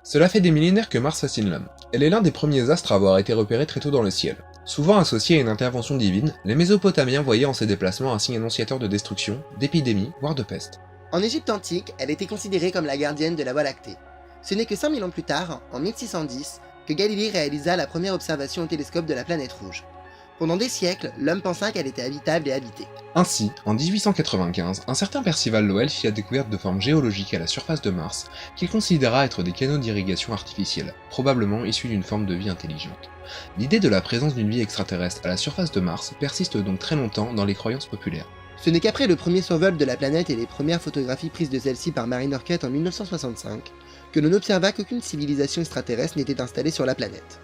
Cela fait des millénaires que Mars fascine l'homme. Elle est l'un des premiers astres à avoir été repéré très tôt dans le ciel. Souvent associée à une intervention divine, les Mésopotamiens voyaient en ces déplacements un signe annonciateur de destruction, d'épidémie, voire de peste. En Égypte antique, elle était considérée comme la gardienne de la Voie lactée. Ce n'est que 5000 ans plus tard, en 1610, que Galilée réalisa la première observation au télescope de la planète rouge. Pendant des siècles, l'homme pensa qu'elle était habitable et habitée. Ainsi, en 1895, un certain Percival Lowell fit la découverte de formes géologiques à la surface de Mars qu'il considéra être des canaux d'irrigation artificiels, probablement issus d'une forme de vie intelligente. L'idée de la présence d'une vie extraterrestre à la surface de Mars persiste donc très longtemps dans les croyances populaires. Ce n'est qu'après le premier survol de la planète et les premières photographies prises de celle-ci par Marine Horket en 1965 que l'on observa qu'aucune civilisation extraterrestre n'était installée sur la planète.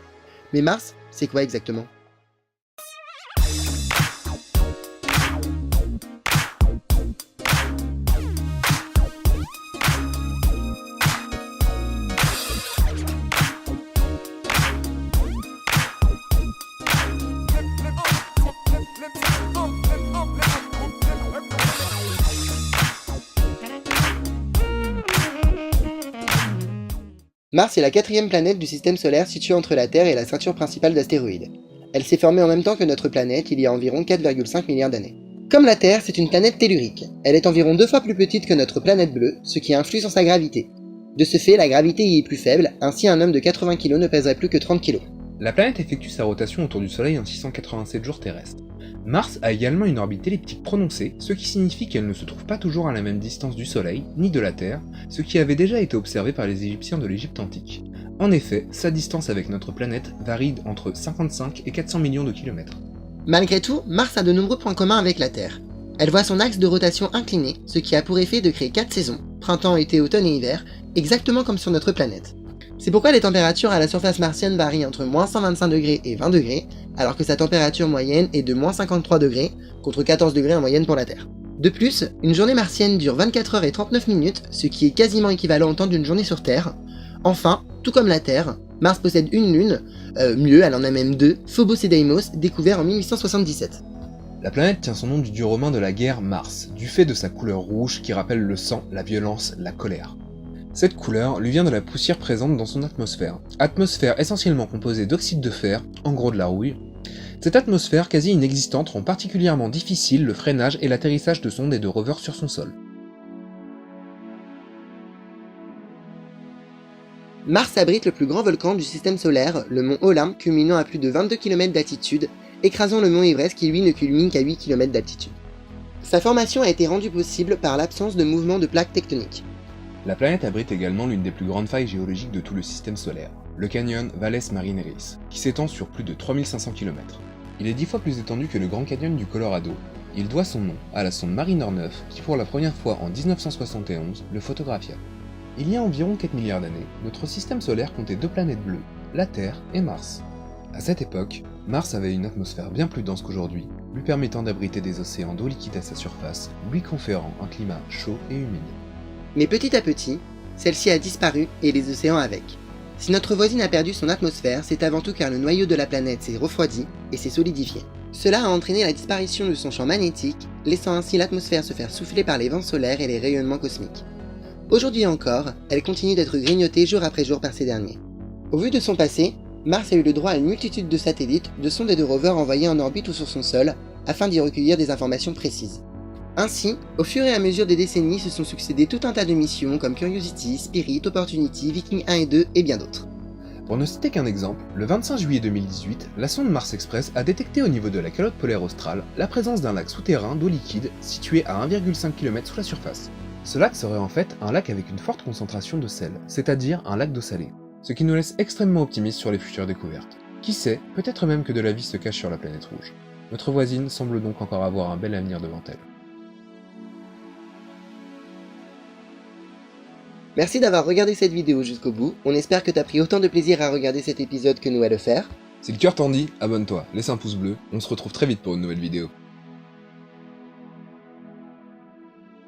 Mais Mars, c'est quoi exactement ? Mars est la quatrième planète du système solaire située entre la Terre et la ceinture principale d'astéroïdes. Elle s'est formée en même temps que notre planète il y a environ 4,5 milliards d'années. Comme la Terre, c'est une planète tellurique. Elle est environ 2 fois plus petite que notre planète bleue, ce qui influe sur sa gravité. De ce fait, la gravité y est plus faible, ainsi un homme de 80 kg ne pèserait plus que 30 kg. La planète effectue sa rotation autour du Soleil en 687 jours terrestres. Mars a également une orbite elliptique prononcée, ce qui signifie qu'elle ne se trouve pas toujours à la même distance du Soleil, ni de la Terre, ce qui avait déjà été observé par les Égyptiens de l'Égypte antique. En effet, sa distance avec notre planète varie entre 55 et 400 millions de kilomètres. Malgré tout, Mars a de nombreux points communs avec la Terre. Elle voit son axe de rotation incliné, ce qui a pour effet de créer 4 saisons, printemps, été, automne et hiver, exactement comme sur notre planète. C'est pourquoi les températures à la surface martienne varient entre moins 125 degrés et 20 degrés, alors que sa température moyenne est de moins 53 degrés, contre 14 degrés en moyenne pour la Terre. De plus, une journée martienne dure 24 heures et 39 minutes, ce qui est quasiment équivalent au temps d'une journée sur Terre. Enfin, tout comme la Terre, Mars possède une lune, mieux, elle en a même 2, Phobos et Deimos, découverts en 1877. La planète tient son nom du dieu romain de la guerre Mars, du fait de sa couleur rouge qui rappelle le sang, la violence, la colère. Cette couleur lui vient de la poussière présente dans son atmosphère essentiellement composée d'oxyde de fer, en gros de la rouille. Cette atmosphère quasi inexistante rend particulièrement difficile le freinage et l'atterrissage de sondes et de rovers sur son sol. Mars abrite le plus grand volcan du système solaire, le mont Olympe, culminant à plus de 22 km d'altitude, écrasant le mont Everest qui lui ne culmine qu'à 8 km d'altitude. Sa formation a été rendue possible par l'absence de mouvement de plaques tectoniques. La planète abrite également l'une des plus grandes failles géologiques de tout le système solaire, le canyon Valles Marineris, qui s'étend sur plus de 3500 km. Il est 10 fois plus étendu que le Grand Canyon du Colorado. Il doit son nom à la sonde Mariner 9 qui pour la première fois en 1971 le photographia. Il y a environ 4 milliards d'années, notre système solaire comptait 2 planètes bleues, la Terre et Mars. À cette époque, Mars avait une atmosphère bien plus dense qu'aujourd'hui, lui permettant d'abriter des océans d'eau liquide à sa surface, lui conférant un climat chaud et humide. Mais petit à petit, celle-ci a disparu et les océans avec. Si notre voisine a perdu son atmosphère, c'est avant tout car le noyau de la planète s'est refroidi et s'est solidifié. Cela a entraîné la disparition de son champ magnétique, laissant ainsi l'atmosphère se faire souffler par les vents solaires et les rayonnements cosmiques. Aujourd'hui encore, elle continue d'être grignotée jour après jour par ces derniers. Au vu de son passé, Mars a eu le droit à une multitude de satellites, de sondes et de rovers envoyés en orbite ou sur son sol, afin d'y recueillir des informations précises. Ainsi, au fur et à mesure des décennies se sont succédés tout un tas de missions comme Curiosity, Spirit, Opportunity, Viking 1 et 2 et bien d'autres. Pour ne citer qu'un exemple, le 25 juillet 2018, la sonde Mars Express a détecté au niveau de la calotte polaire australe la présence d'un lac souterrain d'eau liquide situé à 1,5 km sous la surface. Ce lac serait en fait un lac avec une forte concentration de sel, c'est-à-dire un lac d'eau salée, ce qui nous laisse extrêmement optimistes sur les futures découvertes. Qui sait, peut-être même que de la vie se cache sur la planète rouge. Notre voisine semble donc encore avoir un bel avenir devant elle. Merci d'avoir regardé cette vidéo jusqu'au bout, on espère que t'as pris autant de plaisir à regarder cet épisode que nous à le faire. Si le cœur t'en dit, abonne-toi, laisse un pouce bleu, on se retrouve très vite pour une nouvelle vidéo.